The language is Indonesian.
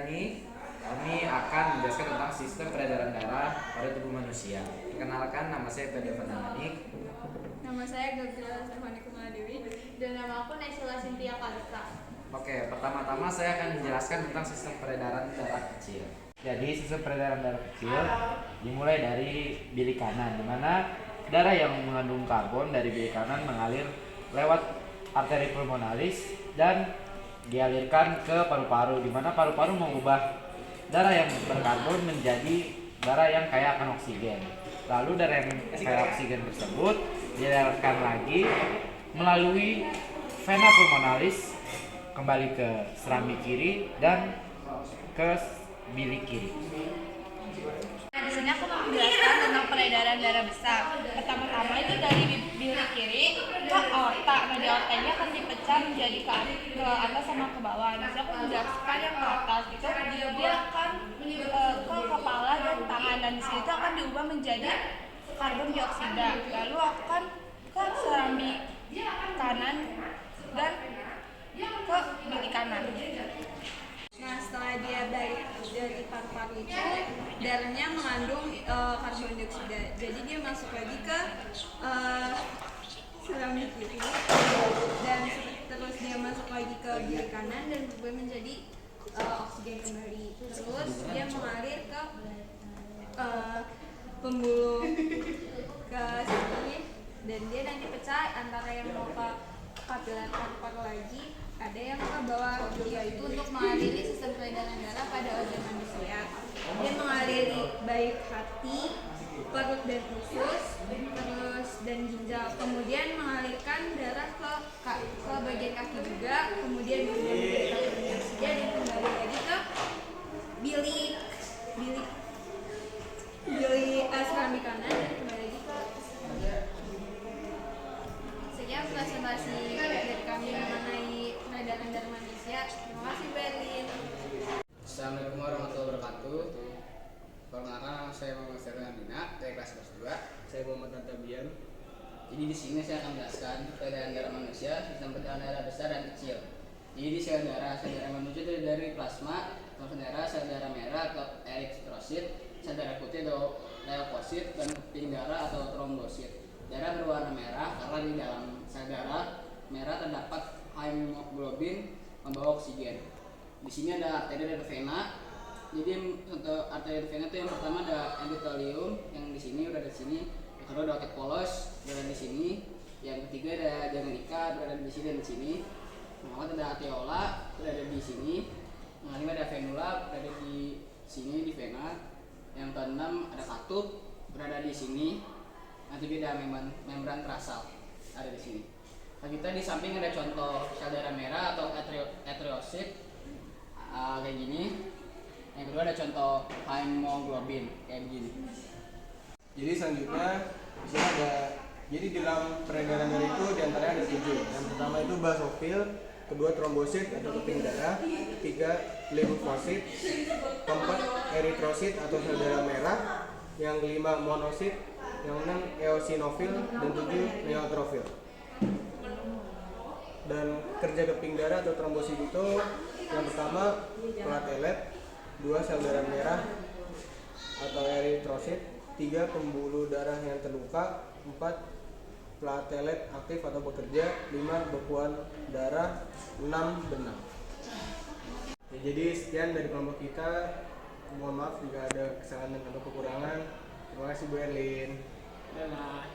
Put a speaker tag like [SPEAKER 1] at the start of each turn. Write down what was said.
[SPEAKER 1] ini kami akan menjelaskan tentang sistem peredaran darah pada tubuh manusia. Perkenalkan, nama saya Pedro Fernandik.
[SPEAKER 2] Nama saya Gabriela Stefani Kumaladewi.
[SPEAKER 3] Dan nama aku Naisila Cynthia Kalista.
[SPEAKER 1] Oke, pertama-tama saya akan menjelaskan tentang sistem peredaran darah kecil. Jadi sistem peredaran darah kecil dimulai dari bilik kanan, di mana darah yang mengandung karbon dari bilik kanan mengalir lewat arteri pulmonalis dan dialirkan ke paru-paru, di mana paru-paru mengubah darah yang berkarbon menjadi darah yang kaya akan oksigen. Lalu darah yang kaya oksigen tersebut dialirkan lagi melalui vena pulmonalis kembali ke serambi kiri dan ke bilik kiri.
[SPEAKER 3] Nah, di sini aku mau menjelaskan tentang peredaran darah besar. Pertama-tama itu dari bilik kiri ke aorta. Nah, di aorta ini akan dipecah menjadi ke atas sama ke bawah. Nah, aku menjelaskan yang ke atas itu dia akan ke kepala dan tangan, dan di sini itu akan diubah menjadi karbon dioksida. Lalu akan ke serambi kanan dan ke bilik kanan.
[SPEAKER 2] Nah, setelah dia dari paru-paru itu, darahnya mengandung karbon dioksida. Jadi dia masuk lagi ke serambi kiri dan terus dia masuk lagi ke bilik kanan dan berubah menjadi oksigen kembali. Terus dia mengalir ke pembuluh ke sini dan dia nanti pecah antara yang mau ke kapiler paru-paru lagi, ada yang ke bawah, yaitu untuk mengaliri sistem peredaran darah pada organ manusia. Dia mengaliri baik hati, perut dan usus, terus dan ginjal. Kemudian mengalirkan darah ke bagian kaki juga, kemudian berubah menjadi karbon dioksida dan kembali lagi ke bilik serambi kanan dan kembali lagi ke sekian presentasi dari kami mengenai peredaran darah manusia. Terima kasih, Berlin.
[SPEAKER 4] Assalamualaikum warahmatullahi wabarakatuh. Perkenalkan, nama saya Muhammad Serna Bina dari kelas 2.
[SPEAKER 5] Saya Muhammad Tantabian.
[SPEAKER 4] Jadi di sini saya akan menjelaskan peredaran darah manusia, sistem peredaran darah besar dan kecil. Jadi di sel darah manusia itu dari plasma, plasma darah, sel darah merah atau eritrosit, sel darah putih atau leukosit, dan keping darah atau trombosit. Darah berwarna merah karena di dalam sel darah merah terdapat hemoglobin membawa oksigen. Di sini ada arteri dan vena. Jadi untuk arteri dan vena itu yang pertama ada endotelium yang di sini udah di sini. Yang kedua ada otot polos berada di sini. Yang ketiga ada jaringan ikat berada di sini dan di sini. Yang keempat ada arteriola berada di sini. Yang kelima ada venula berada di sini di vena. Yang keenam ada katup berada di sini. Nanti ada membran trasal ada di sini. Nah, kita di samping ada contoh sel darah merah atau eritrosit kayak gini. Yang kedua ada contoh hemoglobin kayak begini.
[SPEAKER 5] Jadi selanjutnya di sini ada, jadi di dalam peredaran darah itu diantaranya ada 7. Yang pertama itu basofil, kedua trombosit atau keping darah, ketiga limfosit, keempat eritrosit atau sel darah merah, yang kelima monosit, yang enam eosinofil, dan 7 neutrofil. Dan kerja keping darah atau trombosit itu yang pertama platelet, dua sel darah merah atau eritrosit, tiga pembuluh darah yang terluka, empat platelet aktif atau bekerja, lima bekuan darah, enam benang. Ya, jadi sekian dari kelompok kita. Mohon maaf jika ada kesalahan dan atau kekurangan. Terima kasih Bu Erlin.
[SPEAKER 4] Dadah.